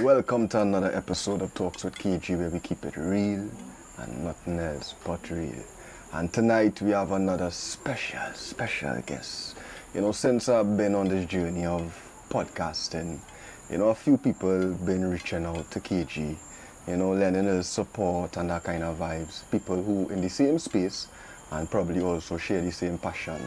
Welcome to another episode of Talks with KG, where we keep it real and nothing else but real. And tonight we have another special guest. You know, since I've been on this journey of podcasting, you know, a few people been reaching out to KG, you know, lending us support and that kind of vibes. People who in the same space and probably also share the same passion.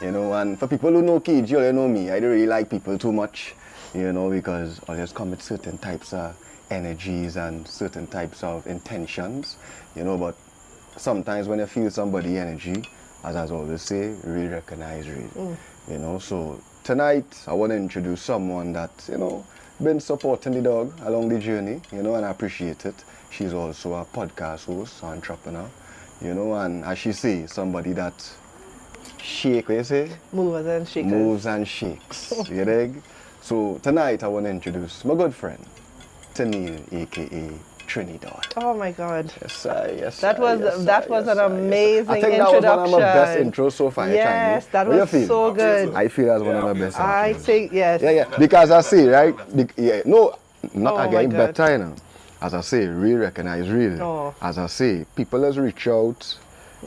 You know, and for people who know KG, you know me, I don't really like people too much, you know, because I just come with certain types of energies and certain types of intentions, you know, but sometimes when you feel somebody's energy, as I always say, real recognize real, you know. So tonight I want to introduce someone that, you know, been supporting the dog along the journey, you know, and I appreciate it. She's also a podcast host, entrepreneur, you know, and as she says, somebody that shake, what you say? Movers and shakers. Moves and shakes, you dig? So tonight I want to introduce my good friend, Tennille, aka Trinidad Doll. Oh my God. Yes, sir, yes, that sir, was yes, sir, that was yes, an sir, amazing I think introduction. that was one of my best intros so far. Yes, that What was you feel? so good. I feel that's one of my best I intros. think yes. Yeah, because I say, right? No, not Oh my again, God. better, you know. As I say, real recognize real. Oh. As I say, people has reach out,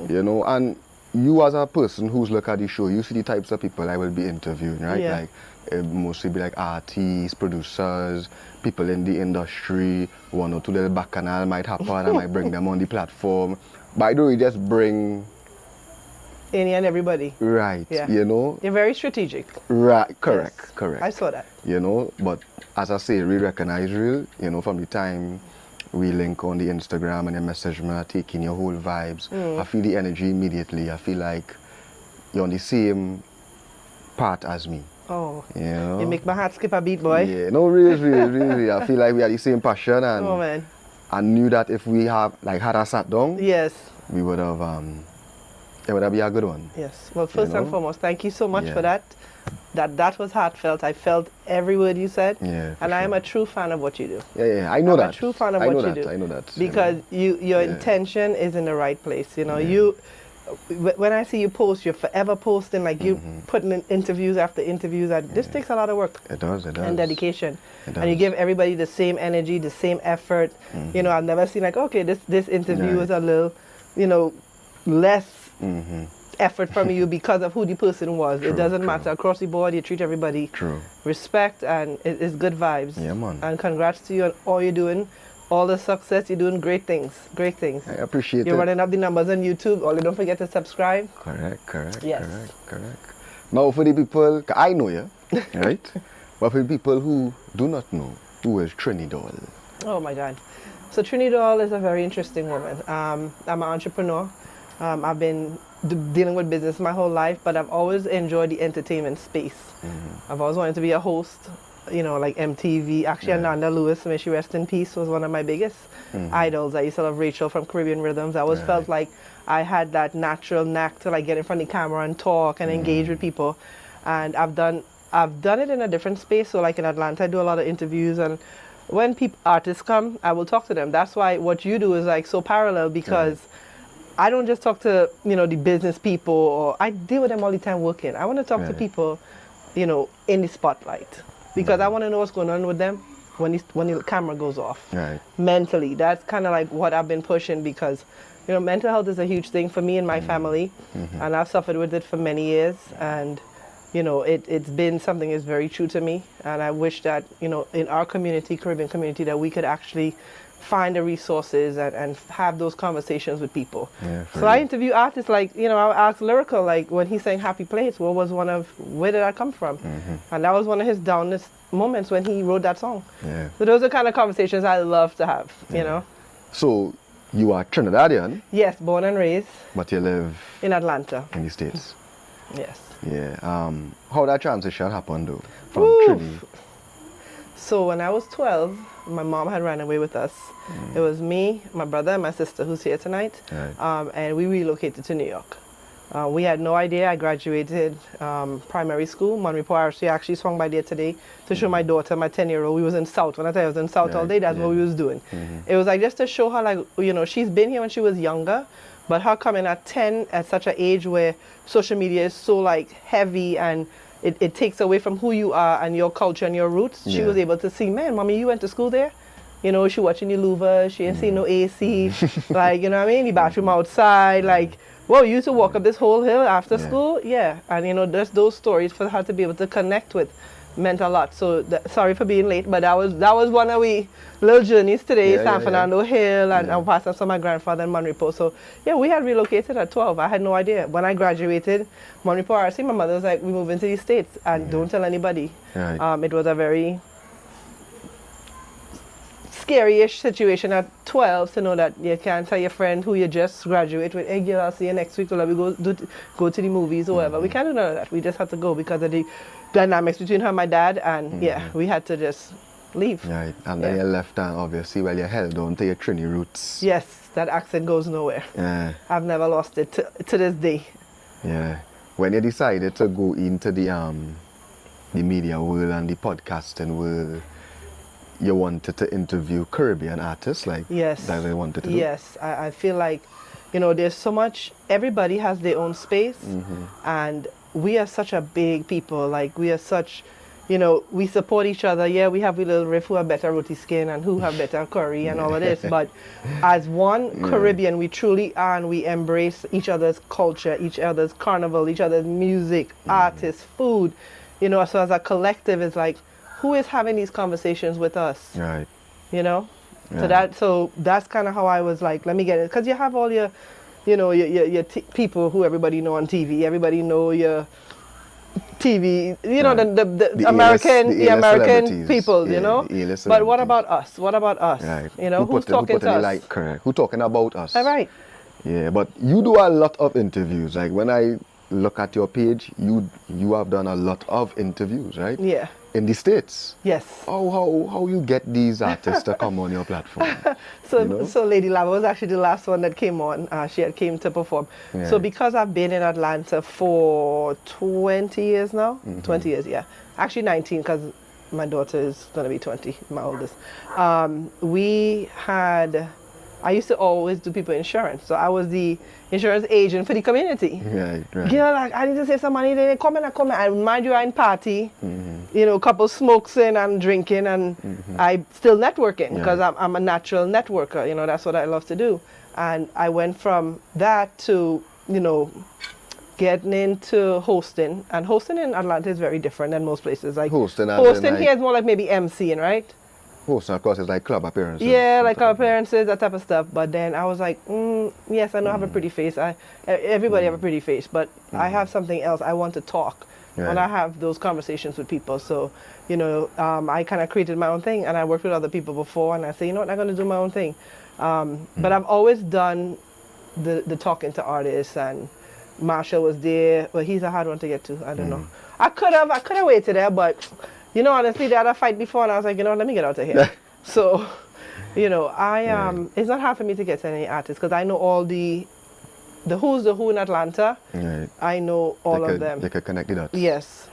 you know, and you as a person who's look at the show, you see the types of people I will be interviewing, right? Yeah. Like, it mostly be like artists, producers, people in the industry, one or two little bacchanal might happen, I might bring them on the platform. But I don't really just bring, Any and everybody. right, Yeah. you know? You're very strategic. Right, correct, Yes. correct. I saw that. You know, but as I say, real recognize real, you know, from the time we link on the Instagram and you message me, taking your whole vibes, I feel the energy immediately. I feel like you're on the same part as me. Oh. You know? You make my heart skip a beat, boy. Yeah, no, really. I feel like we had the same passion, and Oh man. I knew that if we have like had a sat down, Yes. we would have it would have been a good one. Yes. Well, first know? and foremost, thank you so much Yeah. for that. That was heartfelt. I felt every word you said. Yeah, for And I am sure. a true fan of what you do. Yeah, I know I'm that. a true fan of I what know you that. do. I know that. Because your Yeah. intention is in the right place. You know, Yeah. when I see you post, you're forever posting, like you putting in interviews after interviews. And this takes a lot of work It does. and dedication. It And you does. give everybody the same energy, the same effort. You know, I've never seen like, okay, this interview Right. was a little, you know, less Mm-hmm. effort from you because of who the person was. True, It doesn't true. matter. Across the board, you treat everybody True. respect, and it's good vibes. Yeah, man. And congrats to you on all you're doing, all the success. You're doing great things. I appreciate You're it. running up the numbers on YouTube. Only don't forget to subscribe. Correct. Yes. Correct. Now for the people, 'cause I know you, right? But for the people who do not know, who is Trinidad Doll? Oh my God. So Trinidad Doll is a very interesting woman. I'm an entrepreneur. I've been dealing with business my whole life, but I've always enjoyed the entertainment space. I've always wanted to be a host, you know, like MTV. Actually, Ananda Lewis, may she rest in peace, was one of my biggest idols. I used to love Rachel from Caribbean Rhythms. I always felt like I had that natural knack to like get in front of the camera and talk and engage with people. And I've done it in a different space. So like in Atlanta, I do a lot of interviews, and when artists come, I will talk to them. That's why what you do is like so parallel, because I don't just talk to, you know, the business people, or I deal with them all the time working. I want to talk to people, you know, in the spotlight, because I want to know what's going on with them when the camera goes off. Right. Mentally, that's kind of like what I've been pushing, because, you know, mental health is a huge thing for me and my family, and I've suffered with it for many years, and you know, it's been something that's very true to me, and I wish that, you know, in our community, Caribbean community, that we could actually find the resources and have those conversations with people. Yeah, for So I real. interview artists, like, you know, I asked Lyrical, like, when he sang Happy Place, where did I come from? And that was one of his downest moments when he wrote that song. Yeah. So those are kind of conversations I love to have, you know. So you are Trinidadian, Yes, born and raised but you live in Atlanta. in the States. Yes. Yeah. How that transition happened though from Oof. Trinidad? So when I was 12, my mom had ran away with us. It was me, my brother, and my sister, who's here tonight. Right. And we relocated to New York. We had no idea. I graduated primary school. Monrepo RC actually swung by there today to show my daughter, my 10-year-old. We was in South. When I tell you I was in South all day, that's what we was doing. It was like just to show her, like, you know, she's been here when she was younger, But her coming at 10 at such an age where social media is so like heavy and it takes away from who you are and your culture and your roots, she was able to see, man, mommy, you went to school there? You know, she watching the Louvre, she ain't seen no AC, like, you know what I mean? The bathroom outside, like, whoa, you used to walk up this whole hill after school? Yeah, and you know, there's those stories for her to be able to connect with meant a lot. So sorry for being late, but that was one of we little journeys today, San Fernando Hill, and I passed up to my grandfather in Monrepo. So yeah, we had relocated at 12. I had no idea. When I graduated, Monrepo RC, my mother was like, we move into the States and don't tell anybody. Right. It was a very scary-ish situation at 12 to know that you can't tell your friend who you just graduate with, hey girl, I'll see you next week, or we go to the movies or whatever. We can't do none of that. We just had to go because of the dynamics between her and my dad, and yeah, we had to just leave. Right, and then you left, and obviously, well, you held on to your Trini roots. Yes, that accent goes nowhere. Yeah. I've never lost it to this day. Yeah. When you decided to go into the media world and the podcasting world, you wanted to interview Caribbean artists, like that they wanted to do? Yes, I feel like, you know, there's so much, everybody has their own space, and we are such a big people, like we are such, you know, we support each other. Yeah, we have a little riff who have better roti skin and who have better curry and all of this, but as one Caribbean, we truly are, and we embrace each other's culture, each other's carnival, each other's music, artists, food, you know, so as a collective, it's like, who is having these conversations with us? Right. You know? Yeah. So that's kind of how I was like, let me get it. Because you have all your, you know, your people who everybody know on TV. Everybody know your TV, you know, the American, the American people, you know? But what about us? What about us? Right. You know, who's talking to us? Like, correct. Who talking about us? All right. Yeah, but you do a lot of interviews. Like when I look at your page, you have done a lot of interviews, right? Yeah. In the States. Yes. How you get these artists to come on your platform? So, you know? So Lady Lava was actually the last one that came on. She had came to perform. Yeah. So because I've been in Atlanta for 20 years now, 20 years, yeah. Actually 19, because my daughter is going to be 20, my oldest. I used to always do people insurance. So I was the insurance agent for the community. Right. Girl, like, I need to save some money. They come in. And mind you, I'm in party. You know, a couple smokes in and drinking, and I still networking because I'm a natural networker. You know, that's what I love to do. And I went from that to, you know, getting into hosting. And hosting in Atlanta is very different than most places. Like hosting here is more like maybe MCing, right? Hosting, of course, is like club appearances. Yeah, like club appearances, that type of stuff. But then I was like, yes, I know I have a pretty face. Everybody have a pretty face, but I have something else. I want to talk. And I have those conversations with people. So, you know, I kind of created my own thing, and I worked with other people before, and I say, you know what, I'm going to do my own thing. But I've always done the talking to artists, and Marshall was there. Well, he's a hard one to get to. I don't know. I could have waited there, but you know, honestly, they had a fight before, and I was like, you know, let me get out of here. So, you know, it's not hard for me to get to any artists because I know all the who's the who in Atlanta. Right. I know all of them. They could connect the dots. Yes.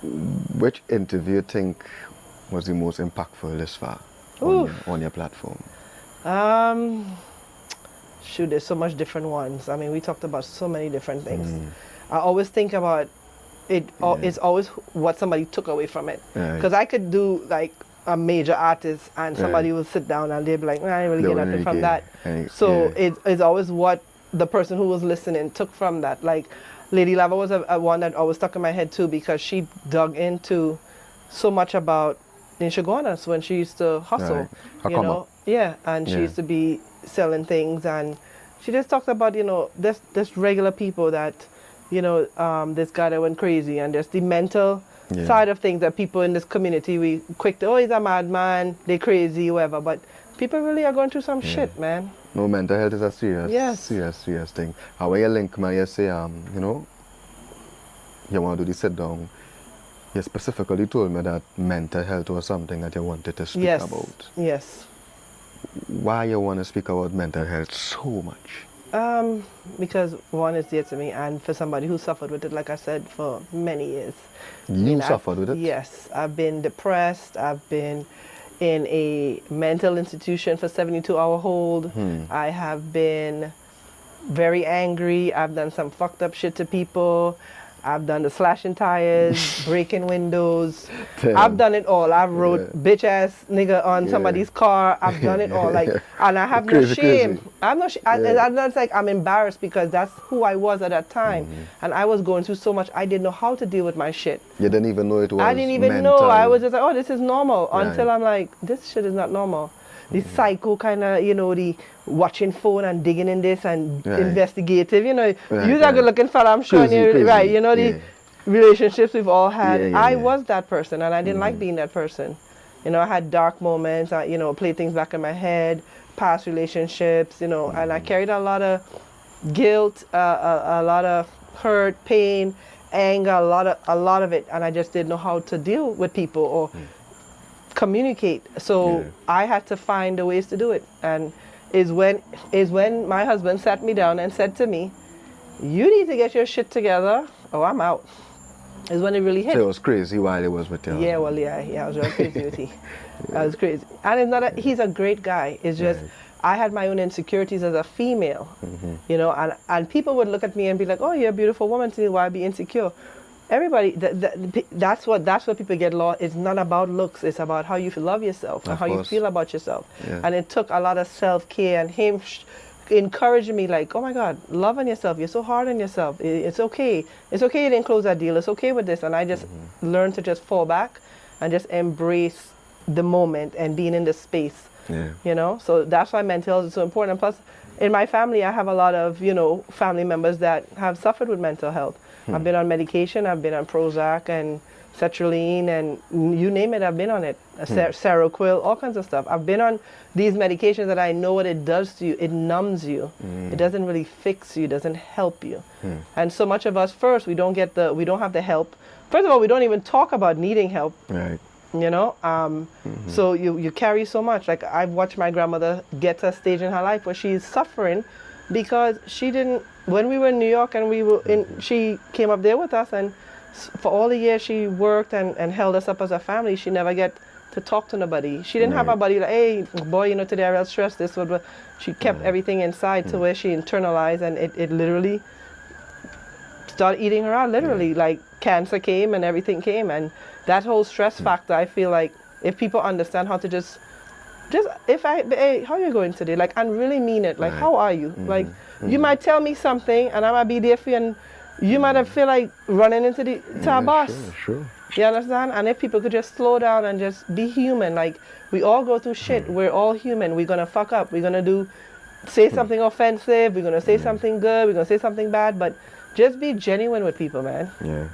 Which interview you think was the most impactful this far on your platform? Shoot, there's so much different ones. I mean, we talked about so many different things. I always think about it. It's always what somebody took away from it. Because I could do like a major artist, and somebody will sit down and they'll be like, I didn't really get nothing from that. So it's always what the person who was listening took from that. Like Lady Lava was a one that always stuck in my head too, because she dug into so much about Nishagonas when she used to hustle. You know? Yeah, and she used to be selling things, and she just talked about, you know, this regular people that, you know, this guy that went crazy, and there's the mental side of things that people in this community, we quick to, he's a madman, they're crazy, whatever, but people really are going through some shit, man. No, mental health is a serious thing. And when you link, man, you say, you know, you want to do the sit down, you specifically told me that mental health was something that you wanted to speak about. Yes. Why you want to speak about mental health so much? Because one is dear to me, and for somebody who suffered with it, like I said, for many years. You suffered with it? Yes. I've been depressed. I've been in a mental institution for 72-hour hold. I have been very angry. I've done some fucked up shit to people. I've done the slashing tires, breaking windows. Damn. I've done it all. I've wrote Yeah. bitch ass nigga on Yeah. somebody's car. I've done it all. Like, and I have no Crazy, shame. crazy. I'm not. I'm not like I'm embarrassed because that's who I was at that time, and I was going through so much. I didn't know how to deal with my shit. You didn't even know it was I didn't even mental. know. I was just like, oh, this is normal. Right. Until I'm like, this shit is not normal. The psycho kind of, the watching phone and digging in this and Right. investigative, Right, you're a good looking fella, I'm sure. Crazy, Right, crazy. the relationships we've all had. Yeah, I yeah. was that person and I didn't like being that person. I had dark moments, I, played things back in my head, past relationships, and I carried a lot of guilt, a lot of hurt, pain, anger, a lot of it, and I just didn't know how to deal with people or communicate. So Yeah. I had to find the ways to do it, and is when my husband sat me down and said to me, "You need to get your shit together, or I'm out." Is when it really hit. So it was crazy while it was with you. Yeah, well, yeah, I was very crazy with he. I was crazy, and it's not. He's a great guy. It's just Right. I had my own insecurities as a female, and people would look at me and be like, "Oh, you're a beautiful woman. To me, why be insecure?" Everybody, that's what people get lost. It's not about looks. It's about how you love yourself and Of how you course. feel about yourself. Yeah. And it took a lot of self-care and him encouraging me like, oh my God, love on yourself. You're so hard on yourself. It's okay. It's okay you didn't close that deal. It's okay with this. And I just learned to just fall back and just embrace the moment and being in the space. Yeah. So that's why mental health is so important. And plus, in my family, I have a lot of, family members that have suffered with mental health. I've been on medication. I've been on Prozac and sertraline and you name it, I've been on it. Seroquel, all kinds of stuff. I've been on these medications that I know what it does to you. It numbs you. It doesn't really fix you. It doesn't help you. And so much of us, first, we don't have the help. First of all, we don't even talk about needing help. Right. So you carry so much. Like I've watched my grandmother get to a stage in her life where she's suffering because she didn't, when we were in New York and she came up there with us, and for all the years she worked and held us up as a family, she never get to talk to nobody. She didn't have a buddy like, hey boy, today I real stressed this one, but she kept everything inside to where she internalized, and it literally started eating her out, literally. Like cancer came and everything came, and that whole stress factor, I feel like if people understand how to just hey, how you going today? Like, and really mean it. Like, how are you? Like, you might tell me something and I might be there for you, and you might have feel like running into our boss. Sure. You understand? And if people could just slow down and just be human, like, we all go through shit. We're all human. We're going to fuck up. We're going to say something offensive. We're going to say something good. We're going to say something bad. But just be genuine with people, man. Yeah.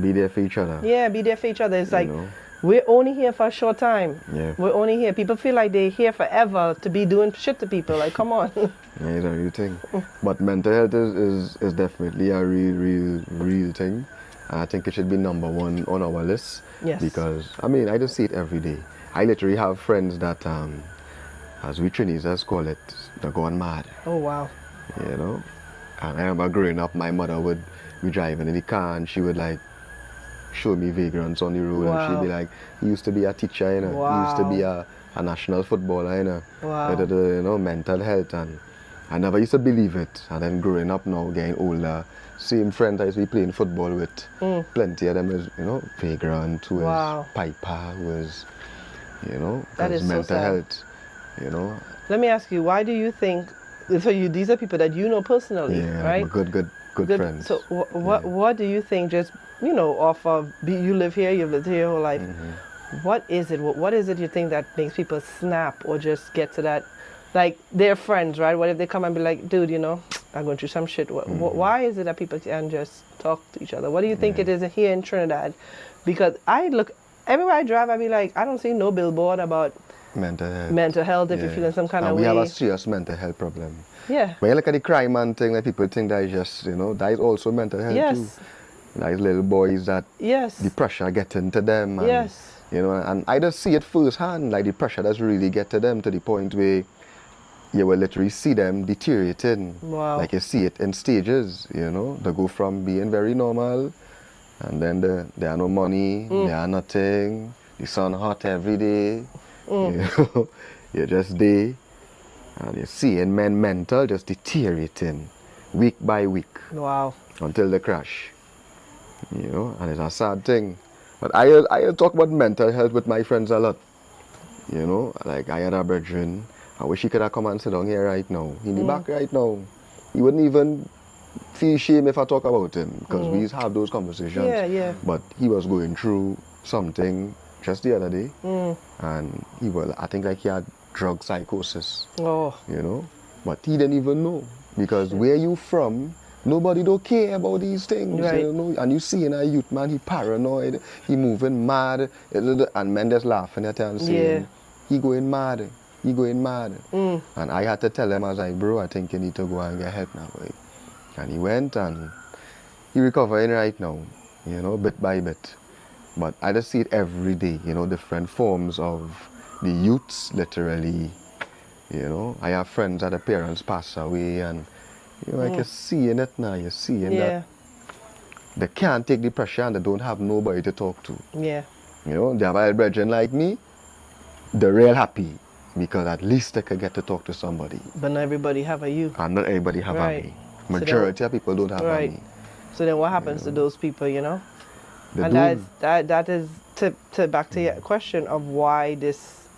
Be there for each other. Yeah, be there for each other. It's like, we're only here for a short time. Yeah. We're only here. People feel like they're here forever to be doing shit to people. Like, come on. Yeah, it's a real thing. But mental health is definitely a real thing. I think it should be number one on our list. Yes. Because, I just see it every day. I literally have friends that, as we Trinidadians call it, they're going mad. Oh, wow. And I remember growing up, my mother would be driving in the car and she would like show me vagrants on the road. Wow. And she'd be like, he used to be a teacher, Wow. He used to be a national footballer, Wow. Mental health. And I never used to believe it. And then growing up now, getting older, same friends I used to be playing football with, plenty of them is, vagrant, who Wow. is piper, who is, That is so mental sad. health, Let me ask you, why do you think, so these are people that you know personally, Yeah, right? good friends. So what do you think, just, off of, you live here, you've lived here your whole life, what is it? What is it you think that makes people snap or just get to that, like, they're friends, right? What if they come and be like, dude, I'm going through some shit. Why is it that people can just talk to each other? What do you think it is here in Trinidad? Because I look, everywhere I drive, I be like, I don't see no billboard about mental health. if you're feeling some kind of we way. have a serious mental health problem. Yeah. When you look at the crime and thing, like people think that is just, that is also mental health Yes. too. Like little boys that Yes. the pressure getting to them. And, Yes. and I just see it firsthand, like the pressure does really get to them to the point where you will literally see them deteriorating. Wow. Like you see it in stages, They go from being very normal, and then there are no money, there are nothing, the sun hot every day, you're just there, And you're seeing men mental just deteriorating week by week Wow. until they crash. You know, and it's a sad thing. But I talk about mental health with my friends a lot. You know, like I had a brethren, I wish he could have come and sit down here right now. In the back right now. He wouldn't even feel shame if I talk about him, because we used to have those conversations. Yeah, yeah. But he was going through something just the other day, and he was, I think, like he had drug psychosis. Oh. You know, but he didn't even know, because where you from, nobody don't care about these things. Right. You know, and you see in a youth man, he paranoid, he moving mad, and men just laughing at him and saying, he going mad. He going mad. And I had to tell him, I was like, bro, I think you need to go and get help now, boy. And he went and he recovering right now, you know, bit by bit. But I just see it every day, you know, different forms of the youths, literally. You know, I have friends that their parents pass away, and you know, like you're seeing it now, you're seeing that they can't take the pressure and they don't have nobody to talk to. Yeah. You know, they have a brethren like me, they're real happy, because at least they could get to talk to somebody. But not everybody have a you. And not everybody have a me. So Majority of people don't have a me. So then what happens to those people, you know? They And don't. that is to back to your question of why this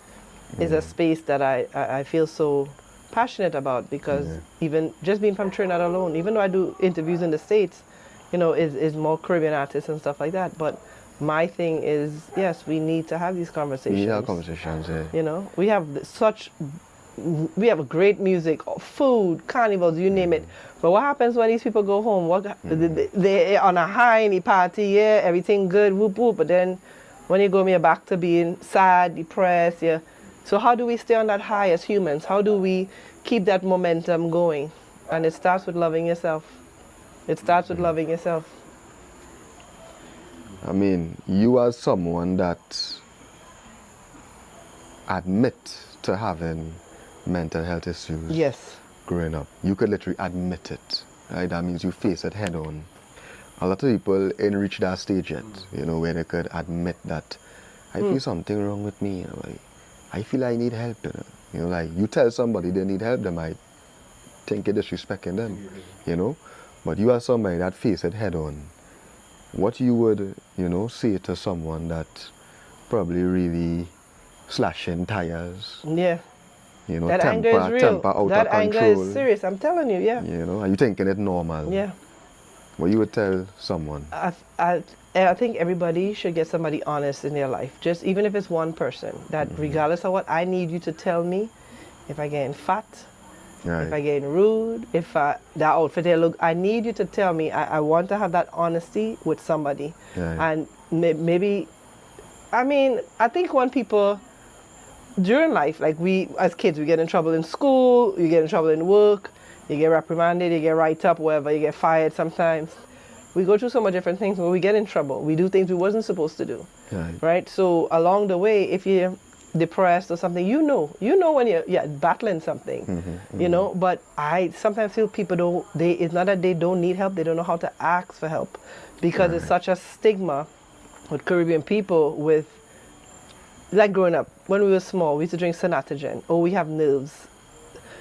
is a space that I feel so passionate about, because even just being from Trinidad alone, even though I do interviews in the States, you know, is more Caribbean artists and stuff like that. But my thing is, yes, we need to have these conversations. We need to have conversations, yeah. You know, we have we have great music, food, carnivals, you name it. But what happens when these people go home? They're on a high in the party, yeah, everything good, whoop whoop. But then when you go back to being sad, depressed, yeah. So how do we stay on that high as humans? How do we keep that momentum going? And it starts with loving yourself. It starts with loving yourself. I mean, you are someone that admit to having mental health issues. Yes. Growing up, you could literally admit it, right? That means you face it head on. A lot of people ain't reached that stage yet, you know, where they could admit that I feel something wrong with me, you know, like, I feel I need help, you know. You know, like you tell somebody they need help, they might think you're disrespecting them, you know. But you are somebody that face it head on. What you would, you know, say to someone that probably really slashing tires. Yeah. You know, that temper, anger is real. temper out that of anger control. is serious. I'm telling you, yeah. You know, are you thinking it normal? Yeah. What you would tell someone? I think everybody should get somebody honest in their life. Just even if it's one person, that regardless of what, I need you to tell me if I getting fat, if I getting rude, if that outfit there look, I need you to tell me. I want to have that honesty with somebody. And maybe, I mean, I think when people, during life, like we as kids, we get in trouble in school, you get in trouble in work, you get reprimanded, you get write up, whatever, you get fired sometimes. We go through so many different things where we get in trouble. We do things we wasn't supposed to do, right? So along the way, if you're depressed or something, you know when you're battling something, you know. But I sometimes feel people it's not that they don't need help, they don't know how to ask for help, because it's such a stigma with Caribbean people with, like growing up, when we were small, we used to drink Sanatogen. Oh, we have nerves.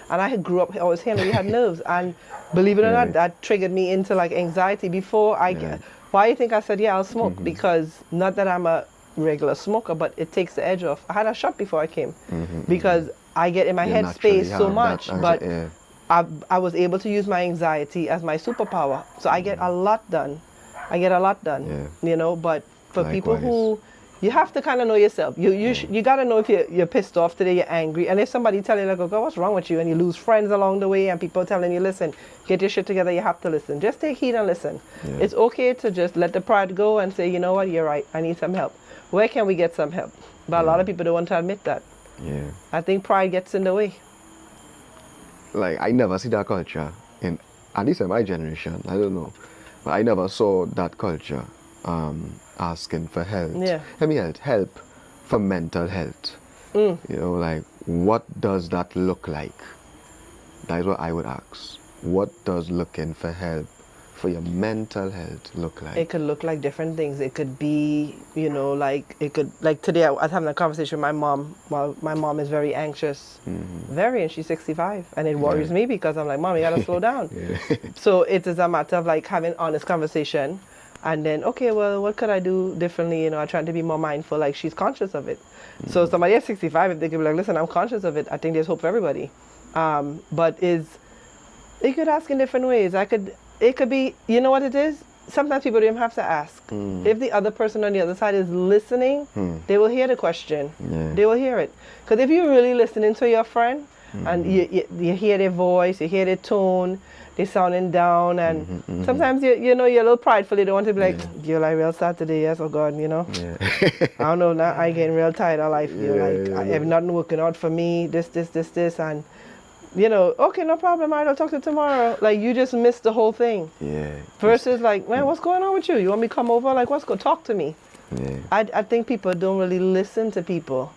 And I grew up always hearing we had nerves. And believe it or not, that triggered me into like anxiety before I get. Why do you think I said, yeah, I'll smoke? Because not that I'm a regular smoker, but it takes the edge off. I had a shot before I came because I get in my head space so much. But I was able to use my anxiety as my superpower. So I get a lot done. You know, but for people who, you have to kind of know yourself. You got to know if you're pissed off today, you're angry. And if somebody tell you, like, oh, God, what's wrong with you? And you lose friends along the way and people telling you, listen, get your shit together, you have to listen. Just take heed and listen. It's okay to just let the pride go and say, you know what, you're right, I need some help. Where can we get some help? But a lot of people don't want to admit that. I think pride gets in the way. Like, I never see that culture, at least in my generation, I don't know. But I never saw that culture. Asking for help. Help for mental health. You know, like, what does that look like? That is what I would ask. What does looking for help for your mental health look like? It could look like different things. It could be, you know, like today I was having a conversation with my mom. Well, my mom is very anxious, very, and she's 65, and it worries me because I'm like, Mom, you gotta slow down. So it is a matter of like having honest conversation, and then okay, well, what could I do differently? You know, I try to be more mindful. Like she's conscious of it. So somebody at 65, if they could be like, listen, I'm conscious of it. I think there's hope for everybody. But you could ask in different ways. It could be, you know what it is? Sometimes people don't even have to ask. If the other person on the other side is listening, they will hear the question. They will hear it. Because if you're really listening to your friend, and you hear their voice, you hear their tone, they're sounding down, and sometimes you know you're a little prideful. You don't want to be like, you're like real sad today, yes, oh God, you know. I don't know, now I getting real tired of life. You're like, I have nothing working out for me, this, and you know, okay, no problem, all right, I'll talk to you tomorrow. Like, you just missed the whole thing. Versus like, man, what's going on with you? You want me to come over? Like, what's going, talk to me. I think people don't really listen to people.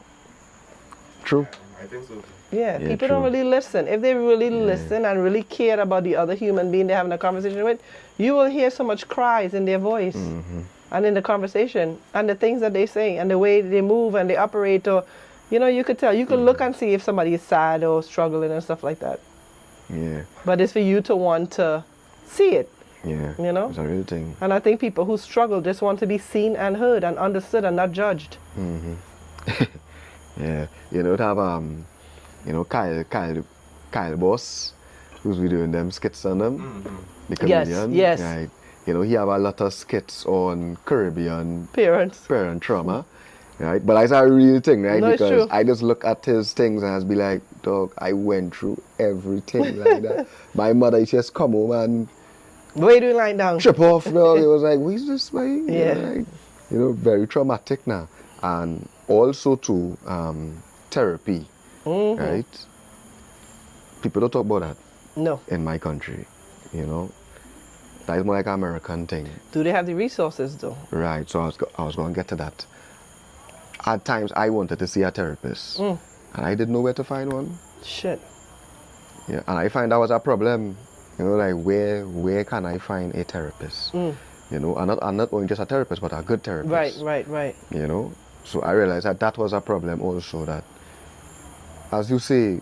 True. I think so. People don't really listen. If they really listen and really care about the other human being they're having a conversation with, you will hear so much cries in their voice and in the conversation and the things that they say and the way they move and they operate, or you know, you could tell. You could look and see if somebody is sad or struggling and stuff like that. But it's for you to want to see it. You know? It's a real thing. And I think people who struggle just want to be seen and heard and understood and not judged. You know, to have you know, Kyle Boss, who's been doing them skits on them. The comedian. Yes. Right. You know, he have a lot of skits on Caribbean Parent trauma. Right? But it's a real thing, right? No, because it's true. I just look at his things and I just be like, dog, I went through everything like that. My mother just come home and what are you doing lying down? trip off, dog. It was like, what's this, man? Yeah. You know, very traumatic now. And also too, therapy, right? People don't talk about that. No. In my country, you know. That is more like an American thing. Do they have the resources though? Right, so I was going to get to that. At times, I wanted to see a therapist, and I didn't know where to find one. Shit. Yeah, and I find that was a problem. You know, like where can I find a therapist? You know, and not only just a therapist, but a good therapist. Right. You know, so I realized that was a problem also. That, as you say,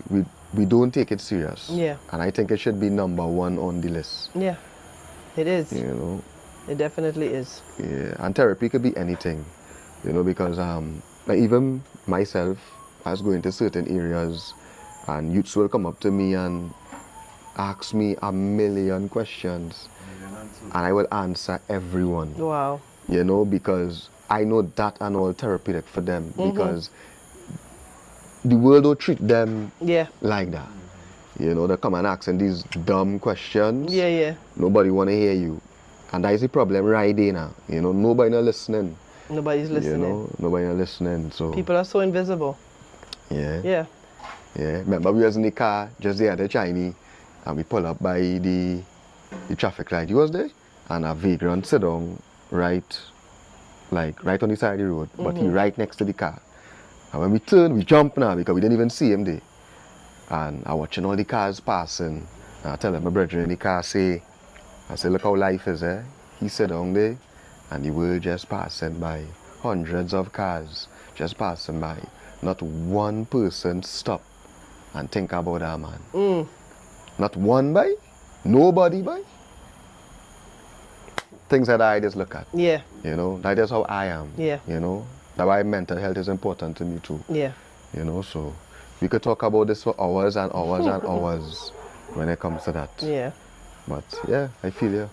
we don't take it serious. Yeah. And I think it should be number one on the list. Yeah, it is. You know. It definitely is. Yeah, and therapy could be anything. You know, because like even myself, I was going to certain areas and youths will come up to me and ask me a million questions and I will answer everyone. Wow. You know, because I know that and all therapeutic for them because the world don't treat them like that. You know, they come and asking these dumb questions. Nobody want to hear you. And that is the problem right there now. You know, nobody not listening. Nobody's listening. You know, nobody not listening. So people are so invisible. Yeah. Remember we was in the car just the other Chinese and we pull up by the traffic light. You was there? And a vagrant sit down right on the side of the road, but he right next to the car. And when we turn, we jump now because we didn't even see him there. And I watching all the cars passing. And I tell him, my brother in the car I say, look how life is, eh? He sit down there and the world just passing by. Hundreds of cars just passing by. Not one person stop and think about that man. Not one by, nobody by. Things that I just look at. Yeah. You know, that is how I am. Yeah. You know, that's why mental health is important to me too. Yeah. You know, so we could talk about this for hours and hours and hours when it comes to that. Yeah. But yeah, I feel you.